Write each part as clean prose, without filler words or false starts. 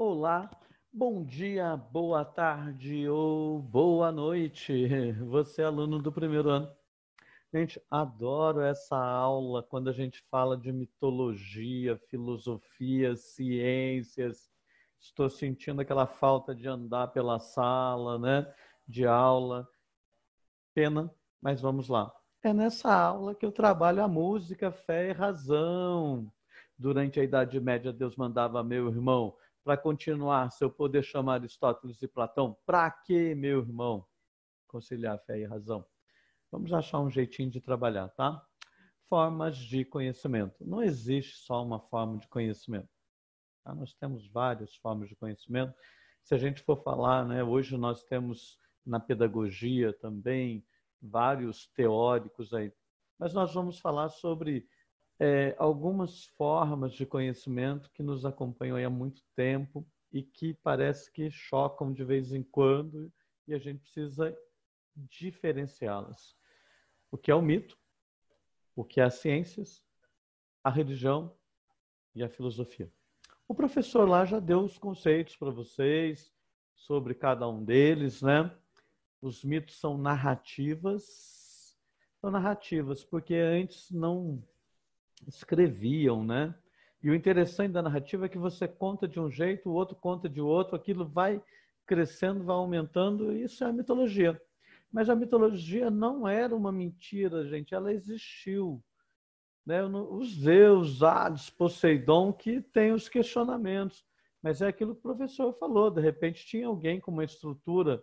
Olá, bom dia, boa tarde ou boa noite. Você é aluno do primeiro ano. Gente, adoro essa aula quando a gente fala de mitologia, filosofia, ciências. Estou sentindo aquela falta de andar pela sala, né? De aula. Pena, mas vamos lá. É nessa aula que eu trabalho a música, fé e razão. Durante a Idade Média, Deus mandava meu irmão para continuar, se eu poder chamar Aristóteles e Platão. Para quê, meu irmão? Conciliar fé e razão. Vamos achar um jeitinho de trabalhar, tá? Formas de conhecimento. Não existe só uma forma de conhecimento. Tá? Nós temos várias formas de conhecimento. Se a gente for falar, né, hoje nós temos na pedagogia também vários teóricos aí. Mas nós vamos falar sobre algumas formas de conhecimento que nos acompanham aí há muito tempo e que parece que chocam de vez em quando e a gente precisa diferenciá-las. O que é o mito, o que é as ciências, a religião e a filosofia. O professor lá já deu os conceitos para vocês sobre cada um deles, né? Os mitos são narrativas. São narrativas porque antes não escreviam, né? E o interessante da narrativa é que você conta de um jeito, o outro conta de outro, aquilo vai crescendo, vai aumentando, e isso é a mitologia. Mas a mitologia não era uma mentira, gente, ela existiu. Né? Os Zeus, Hades, Poseidon, que tem os questionamentos. Mas é aquilo que o professor falou, de repente tinha alguém com uma estrutura,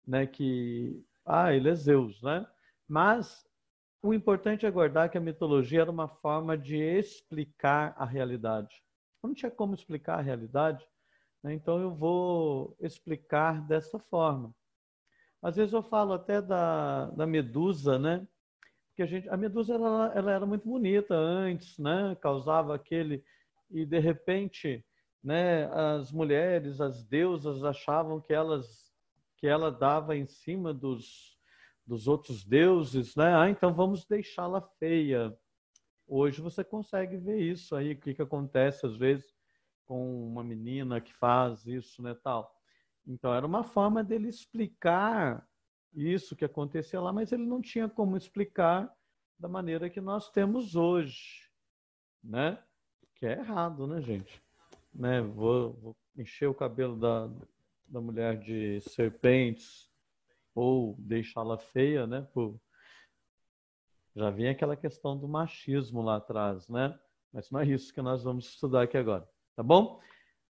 né, ele é Zeus, né? Mas o importante é guardar que a mitologia era uma forma de explicar a realidade. Não tinha como explicar a realidade, né? Então eu vou explicar dessa forma. Às vezes eu falo até da Medusa, né? Porque a Medusa ela era muito bonita antes, né? Causava aquele e de repente, né? As mulheres, as deusas achavam que ela dava em cima dos outros deuses, né? Ah, então vamos deixá-la feia. Hoje você consegue ver isso aí, o que acontece às vezes com uma menina que faz isso, né, tal. Então era uma forma dele explicar isso que acontecia lá, mas ele não tinha como explicar da maneira que nós temos hoje, né? Que é errado, né, gente? Né? Vou encher o cabelo da mulher de serpentes ou deixá-la feia, né? Já vinha aquela questão do machismo lá atrás, né? Mas não é isso que nós vamos estudar aqui agora, tá bom?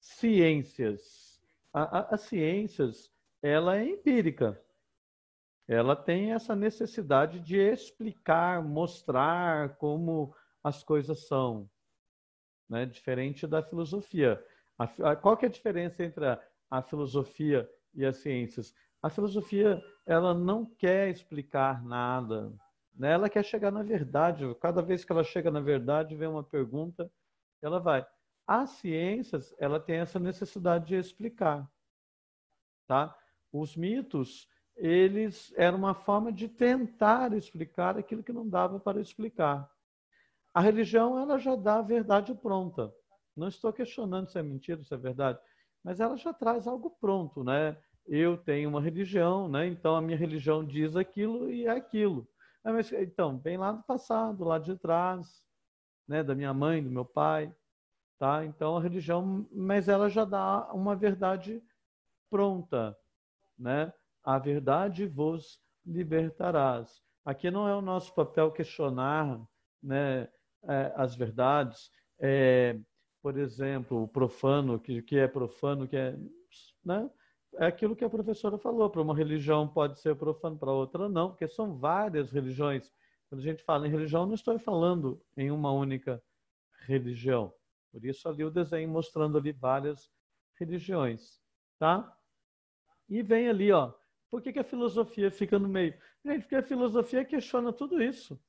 Ciências. As ciências, ela é empírica. Ela tem essa necessidade de explicar, mostrar como as coisas são, né? Diferente da filosofia. Qual que é a diferença entre a filosofia e as ciências? A filosofia, ela não quer explicar nada, né? Ela quer chegar na verdade. Cada vez que ela chega na verdade, vem uma pergunta, ela vai. As ciências, ela tem essa necessidade de explicar, tá? Os mitos, eles eram uma forma de tentar explicar aquilo que não dava para explicar. A religião, ela já dá a verdade pronta. Não estou questionando se é mentira, se é verdade, mas ela já traz algo pronto, né? Eu tenho uma religião, né? Então a minha religião diz aquilo e é aquilo. Mas, então, bem lá do passado, lá de trás, né? Da minha mãe, do meu pai, tá? Então a religião, mas ela já dá uma verdade pronta, né? A verdade vos libertarás. Aqui não é o nosso papel questionar, né, as verdades. Por exemplo, o profano, que é profano, que é, né? É aquilo que a professora falou. Para uma religião pode ser profano, para outra não, porque são várias religiões. Quando a gente fala em religião, não estou falando em uma única religião. Por isso ali o desenho mostrando ali várias religiões, tá? E vem ali, ó. Por que a filosofia fica no meio? Gente, porque a filosofia questiona tudo isso.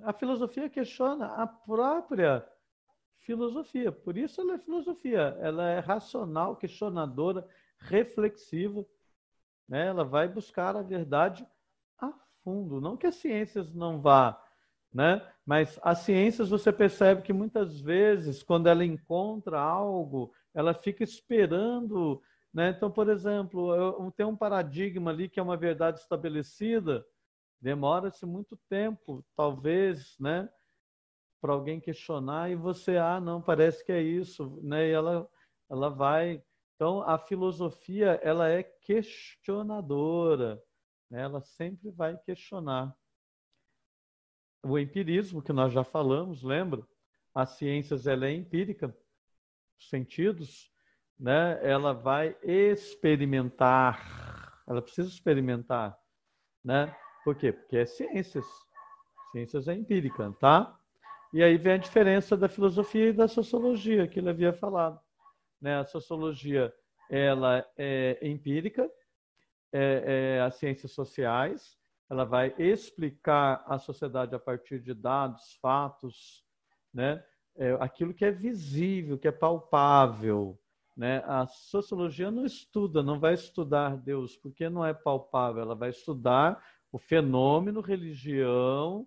A filosofia questiona a própria filosofia. Por isso ela é filosofia. Ela é racional, questionadora, reflexiva, né? Ela vai buscar a verdade a fundo. Não que as ciências não vá, né? Mas as ciências, você percebe que muitas vezes, quando ela encontra algo, ela fica esperando, né? Então, por exemplo, tem um paradigma ali que é uma verdade estabelecida, demora-se muito tempo, talvez, né, para alguém questionar, e você, não, parece que é isso, né? E ela vai. Então, a filosofia, ela é questionadora, né? Ela sempre vai questionar. O empirismo, que nós já falamos, lembra? As ciências, ela é empírica, os sentidos, né? Ela vai experimentar, ela precisa experimentar, né? Por quê? Porque é ciências. Ciências é empírica, tá? E aí vem a diferença da filosofia e da sociologia, que ele havia falado, né? A sociologia, ela é empírica, as ciências sociais, ela vai explicar a sociedade a partir de dados, fatos, né? Aquilo que é visível, que é palpável, né? A sociologia não estuda, não vai estudar Deus, porque não é palpável, ela vai estudar o fenômeno, religião,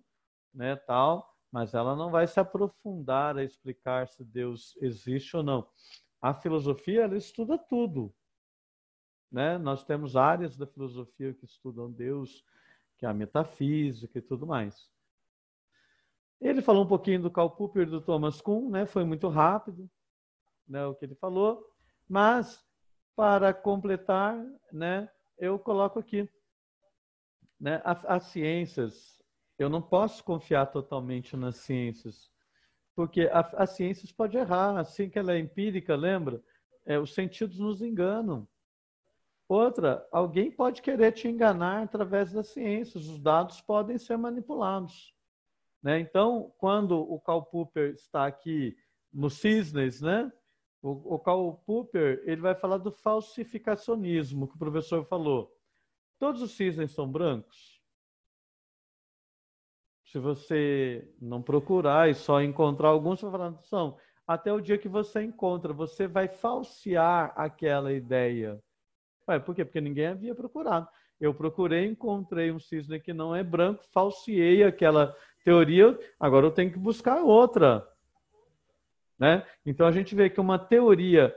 né, tal, mas ela não vai se aprofundar a explicar se Deus existe ou não. A filosofia, ela estuda tudo, né? Nós temos áreas da filosofia que estudam Deus, que é a metafísica e tudo mais. Ele falou um pouquinho do Karl Popper e do Thomas Kuhn, né? Foi muito rápido, né, o que ele falou, mas para completar, né, eu coloco aqui, né, as ciências, eu não posso confiar totalmente nas ciências, porque as ciências pode errar, assim que ela é empírica, lembra? Os sentidos nos enganam. Outra, alguém pode querer te enganar através das ciências, os dados podem ser manipulados, né? Então, quando o Karl Popper está aqui no Cisnes, né? O Karl Popper, ele vai falar do falsificacionismo, que o professor falou. Todos os cisnes são brancos? Se você não procurar e só encontrar alguns, você vai falar, não são. Até o dia que você encontra, você vai falsear aquela ideia. Ué, por quê? Porque ninguém havia procurado. Eu procurei, encontrei um cisne que não é branco, falseei aquela teoria, agora eu tenho que buscar outra, né? Então a gente vê que uma teoria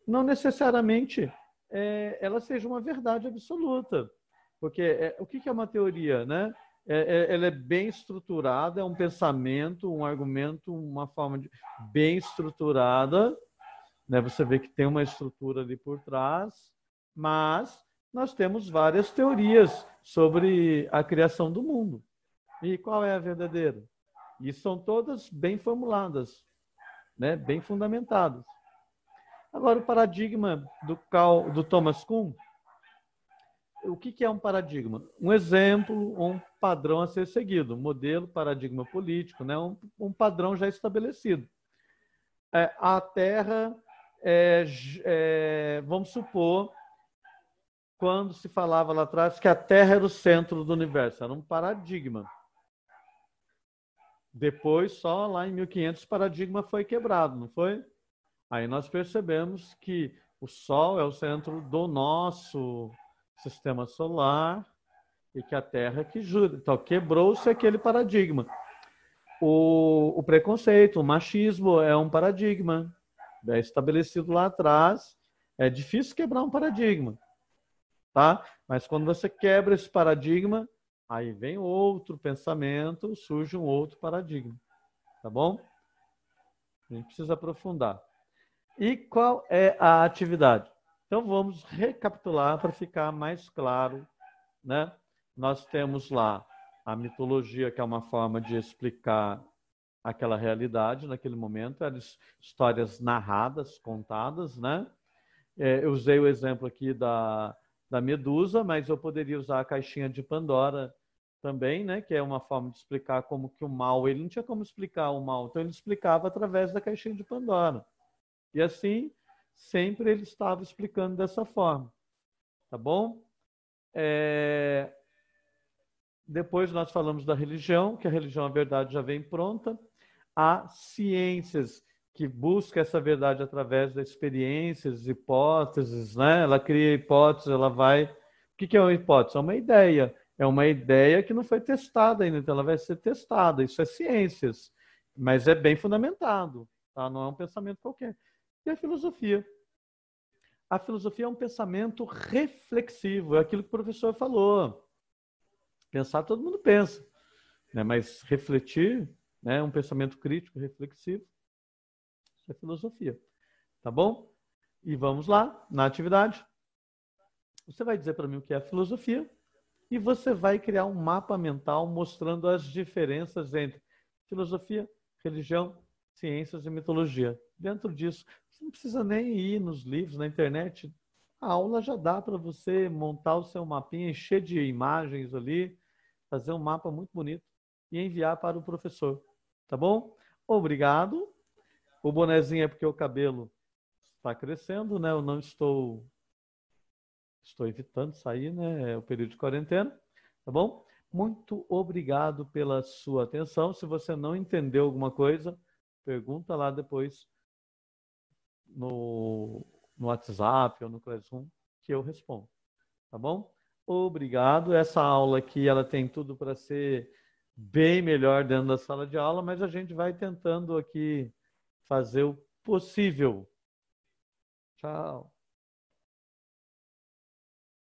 não necessariamente ela seja uma verdade absoluta, porque o que é uma teoria, né? Ela é bem estruturada, é um pensamento, um argumento, uma forma de bem estruturada, né? Você vê que tem uma estrutura ali por trás, mas nós temos várias teorias sobre a criação do mundo. E qual é a verdadeira? E são todas bem formuladas, né? Bem fundamentadas. Agora, o paradigma do Thomas Kuhn, o que é um paradigma? Um exemplo, um padrão a ser seguido, um modelo, paradigma político, né? Um padrão já estabelecido. A Terra, vamos supor, quando se falava lá atrás que a Terra era o centro do universo, era um paradigma. Depois, só lá em 1500, o paradigma foi quebrado, não foi? Aí nós percebemos que o Sol é o centro do nosso sistema solar e que a Terra é que gira. Então, quebrou-se aquele paradigma. O preconceito, o machismo é um paradigma. É estabelecido lá atrás. É difícil quebrar um paradigma, tá? Mas quando você quebra esse paradigma, aí vem outro pensamento, surge um outro paradigma, tá bom? A gente precisa aprofundar. E qual é a atividade? Então vamos recapitular para ficar mais claro, né? Nós temos lá a mitologia, que é uma forma de explicar aquela realidade naquele momento, eram histórias narradas, contadas, né? Eu usei o exemplo aqui da Medusa, mas eu poderia usar a caixinha de Pandora também, né? Que é uma forma de explicar como que o mal, ele não tinha como explicar o mal, então ele explicava através da caixinha de Pandora. E assim, sempre ele estava explicando dessa forma, tá bom? Depois nós falamos da religião, que a religião, a verdade já vem pronta. Há ciências que buscam essa verdade através das experiências, hipóteses, né? Ela cria hipóteses, ela vai... O que é uma hipótese? É uma ideia, É uma ideia que não foi testada ainda, então ela vai ser testada. Isso é ciências, mas é bem fundamentado, tá? Não é um pensamento qualquer. E a filosofia? A filosofia é um pensamento reflexivo, é aquilo que o professor falou. Pensar, todo mundo pensa, né? Mas refletir, né, é um pensamento crítico, reflexivo, isso é filosofia. Tá bom? E vamos lá, na atividade. Você vai dizer para mim o que é a filosofia e você vai criar um mapa mental mostrando as diferenças entre filosofia, religião, ciências e mitologia. Dentro disso, você não precisa nem ir nos livros, na internet. A aula já dá para você montar o seu mapinha, encher de imagens ali, fazer um mapa muito bonito e enviar para o professor. Tá bom? Obrigado. O bonezinho é porque o cabelo está crescendo, né? Eu não estou evitando sair, né? É o período de quarentena, tá bom? Muito obrigado pela sua atenção. Se você não entendeu alguma coisa, pergunta lá depois no WhatsApp ou no Classroom que eu respondo, tá bom? Obrigado. Essa aula aqui, ela tem tudo para ser bem melhor dentro da sala de aula, mas a gente vai tentando aqui fazer o possível. Tchau.